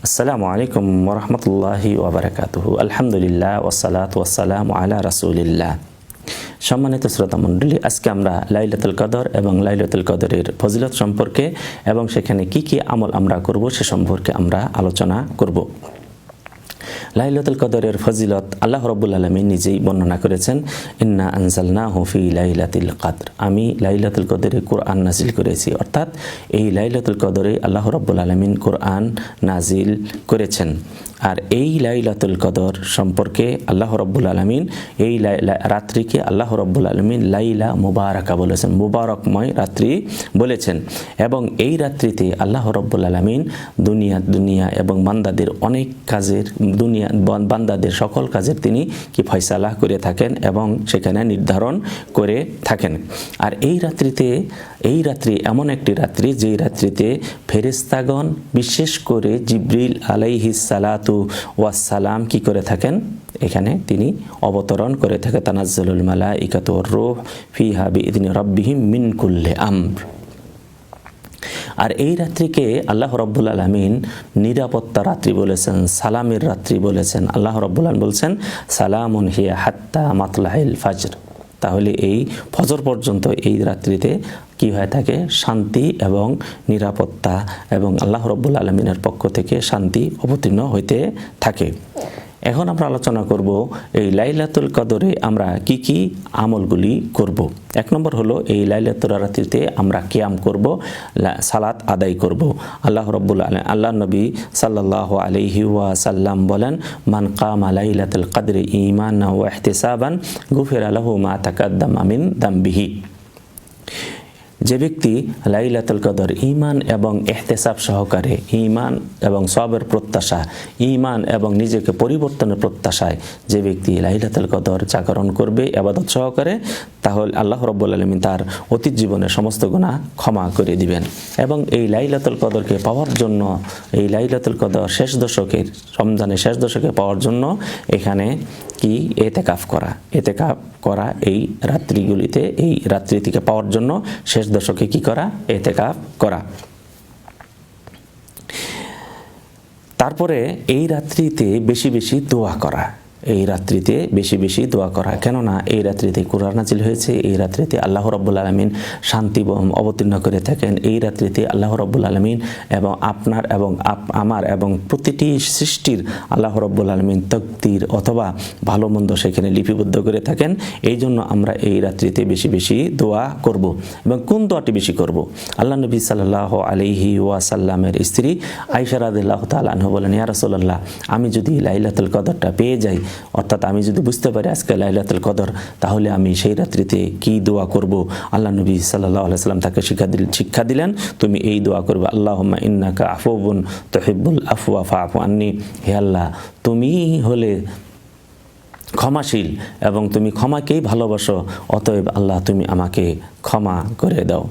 আসসালামু আলাইকুম ওয়া রাহমাতুল্লাহি ওয়া বারাকাতুহু। আলহামদুলিল্লাহ ওয়াসসালাতু ওয়াসসালামু আলা রাসূলিল্লাহ। সম্মানিত শ্রোতা মণ্ডলী, আজকে আমরা লাইলাতুল কদর এবং লাইলাতুল কদরের ফজিলত সম্পর্কে এবং সেখানে কি কি আমল আমরা করব সে সম্পর্কে আমরা আলোচনা করব। লাইলাতুল কদরের ফজিলত আল্লাহ রাব্বুল আলামিন নিজেই বর্ণনা করেছেন, ইন্না আনজালনাহু ফি লাইলাতিল কদর। আমি লাইলাতুল কদরে কোরআন নাজিল করেছি, অর্থাৎ এই লাইলাতুল কদরে আল্লাহ রাব্বুল আলামিন কোরআন নাজিল করেছেন। আর এই লাইলাতুল কদর সম্পর্কে আল্লাহ রাব্বুল আলামিন এই রাত্রিকে আল্লাহ রাব্বুল আলামিন লাইলা মুবারাকা বলেছেন, মুবারকময় রাত্রি বলেছেন। এবং এই রাত্রিতে আল্লাহ রাব্বুল আলামিন দুনিয়া এবং বান্দাদের অনেক কাজের বান্দাদের সকল কাজের তিনি কি ফয়সালা করে থাকেন এবং সেখানে নির্ধারণ করে থাকেন। আর এই রাত্রি এমন একটি রাত্রি যেই রাত্রিতে ফেরেশতাগণ বিশেষ করে জিবরিল আলাইহিস সালাতু ওয়াসসালাম কি করে থাকেন, এখানে তিনি অবতরণ করে থাকে। তানাজ্জালুল মালাইকাতু ওয়ার রূহ ফিহা বিইذনি রাব্বিহিম মিন কুল্লি আমর। আর এই রাত্রিকে আল্লাহ রাব্বুল আলামিন নিরাপত্তা রাত্রি বলেছেন, সালামের রাত্রি বলেছেন। আল্লাহ রাব্বুল আলামিন বলছেন সালামুন হিয়া হাত্তা মাতলাইল ফাজর। তাহলে এই ফজর পর্যন্ত এই রাত্রিতে কি হয়ে থাকে, শান্তি এবং নিরাপত্তা এবং আল্লাহ রাব্বুল আলামিনের পক্ষ থেকে শান্তি অবতীর্ণ হইতে থাকে। এখন আমরা আলোচনা করব এই লাইলাতুল কদরে আমরা কি কি আমলগুলি করব। এক নম্বর হলো এই লাইলাতুল রাত্রিতে আমরা কিয়াম করব, সালাত আদায় করব। আল্লাহ রাব্বুল আলামিন আল্লাহ নবী সাল্লাল্লাহু আলাইহি ওয়াসাল্লাম বলেন, মান কামা লাইলাতুল কদরি ঈমানান ওয়া ইহতিসাবান গুফিরা লাহু মা তাকাদ্দামা মিন দামবিহি। যে ব্যক্তি লাইলাতুল কদর ঈমান এবং ইহতিসাব সহকারে, ঈমান এবং সওয়াবের প্রত্যাশা, ঈমান এবং নিজেকে পরিবর্তনের প্রত্যাশায় যে ব্যক্তি লাইলাতুল কদর জাগরণ করবে ইবাদত সহকারে, তাহলে আল্লাহ রাব্বুল আলামিন তার অতীত জীবনের সমস্ত গুনাহ ক্ষমা করে দিবেন। এবং এই লাইলাতুল কদরকে পাওয়ার জন্য, এই লাইলাতুল কদর শেষ দশকের রমজানের শেষ দশকে পাওয়ার জন্য এখানে কি এতেকাফ করা এই রাত্রিগুলিতে, এই রাত্রিটিকে পাওয়ার জন্য শেষ দশকে কি করা, এতেকাফ করা। তারপরে এই রাত্রিতে বেশি বেশি দোয়া করা, এই রাত্রিতে বেশি বেশি দোয়া করা। কেননা এই রাত্রিতে কোরআন নাজিল হয়েছে, এই রাত্রিতে আল্লাহ রাব্বুল আলামিন শান্তি অবতীর্ণ করে থাকেন। এই রাত্রিতে আল্লাহ রাব্বুল আলামিন এবং আপনার এবং আমার এবং প্রতিটি সৃষ্টির আল্লাহ রাব্বুল আলামিন তাকদীর অথবা ভালো মন্দ সেখানে লিপিবদ্ধ করে থাকেন। এই জন্য আমরা এই রাত্রিতে বেশি বেশি দোয়া করব। এবং কোন দোয়াটি বেশি করব? আল্লাহ নবী সাল্লাল্লাহু আলাইহি ওয়াসাল্লামের স্ত্রী আয়েশা রাদিয়াল্লাহু তাআলা আনহা বলেন, ইয়া রাসূলুল্লাহ, আমি যদি লাইলাতুল কদরটা পেয়ে যাই, অর্থাৎ আমি যদি বুঝতে পারি আজকে লাইলাতুল কদর, তাহলে আমি সেই রাত্রিতে কি দোয়া করব? আল্লাহ নবী সাল্লাল্লাহু আলাইহি সাল্লাম তাকে শিক্ষা দিলেন, তুমি এই দোয়া করবে, আল্লাহুম্মা ইন্নাকা আফুউন তুহিব্বুল আফওয়া ফাআফু আন্নি। হে আল্লাহ, তুমি হলে ক্ষমাশীল এবং তুমি ক্ষমাকেই ভালোবাসো, অতএব আল্লাহ তুমি আমাকে ক্ষমা করে দাও।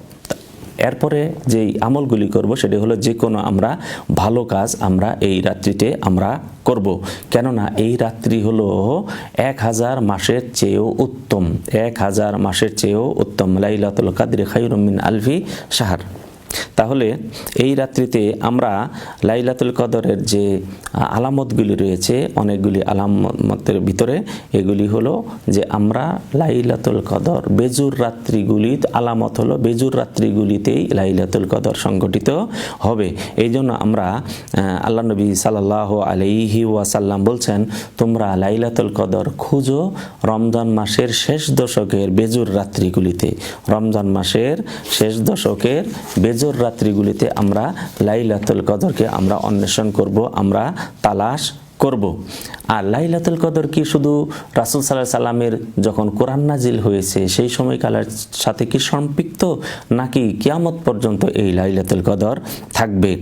এরপরে যেই আমলগুলি করব সেটা হলো যে কোনো আমরা ভালো কাজ আমরা এই রাত্রিতে আমরা করব। কেননা এই রাত্রি হলো 1000 মাসের চেয়েও উত্তম, 1000 মাসের চেয়েও উত্তম। লাইলাতুল কদরি খায়রুম মিন আলফি শাহর। তাহলে এই রাত্রিতে আমরা লাইলাতুল কদরের যে আলামতগুলি রয়েছে, অনেকগুলি আলামতের ভিতরে এগুলি হলো যে আমরা লাইলাতুল কদর বেজুর রাত্রিগুলি, আলামত হলো বেজুর রাত্রিগুলিতেই লাইলাতুল কদর সংগঠিত হবে। এই জন্য আমরা আল্লাহ নবী সাল্লাল্লাহু আলাইহি ওয়াসাল্লাম বলছেন, তোমরা লাইলাতুল কদর খুঁজো রমজান মাসের শেষ দশকের বেজুর রাত্রিগুলিতে। রমজান মাসের শেষ দশকের বেজুর রাত্রিগুলিতে আমরা লাইলাতুল কদরকে আমরা অন্বেষণ করব, আমরা তালাশ করব। আর লাইলাতুল কদর কি শুধু রাসূল সাল্লাল্লাহু আলাইহি সাল্লামের যখন কোরআন নাজিল হয়েছে সেই সময়কালের সাথে কি সম্পৃক্ত, নাকি কিয়ামত পর্যন্ত এই লাইলাতুল কদর থাকবে?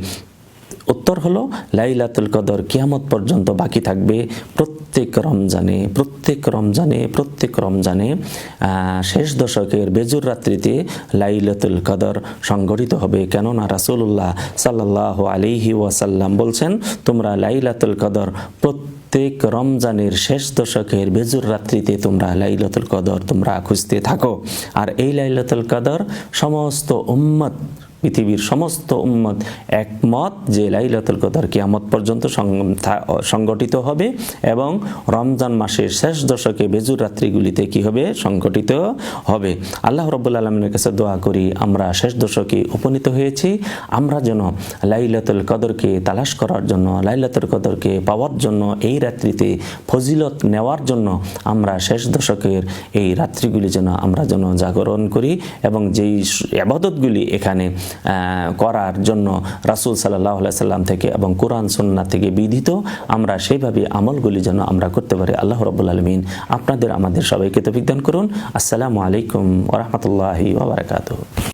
উত্তর হলো লাইলাতুল কদর কিয়ামত পর্যন্ত বাকি থাকবে। প্রত্যেক রমজানে শেষ দশকের বেজুর রাত্রিতে লাইলাতুল কদর সংগঠিত হবে। কেননা রাসূলুল্লাহ সাল্লাল্লাহু আলাইহি ওয়াসাল্লাম বলছেন, তোমরা লাইলাতুল কদর প্রত্যেক রমজানের শেষ দশকের বেজুর রাত্রিতে তোমরা লাইলাতুল কদর তোমরা খুঁজতে থাকো। আর এই লাইলাতুল কদর সমস্ত উম্মত পৃথিবীর সমস্ত উম্মত একমত যে লাইলাতুল কদর কিয়ামত পর্যন্ত সংগঠিত হবে এবং রমজান মাসের শেষ দশকে বেজুর রাত্রিগুলিতে কি হবে, সংগঠিত হবে। আল্লাহ রাব্বুল আলামিনের কাছে দোয়া করি আমরা শেষ দশকে উপনীত হয়েছি, আমরা যেন লাইলাতুল কদরকে তালাশ করার জন্য, লাইলাতুল কদরকে পাওয়ার জন্য, এই রাত্রিতে ফজিলত নেওয়ার জন্য আমরা শেষ দশকের এই রাত্রিগুলি আমরা যেন জাগরণ করি এবং যেই ইবাদতগুলি এখানে করার জন্য রাসূল সাল্লাল্লাহু আলাইহি সাল্লাম থেকে এবং কোরআন সুন্নাহ থেকে বিধিত আমরা সেইভাবে আমলগুলি যেন আমরা করতে পারি। আল্লাহ রাব্বুল আলামিন আপনাদের আমাদের সবাইকে তৌফিক দান করুন। আসসালামু আলাইকুম ওয়া রাহমাতুল্লাহি ওয়া বারাকাতুহু।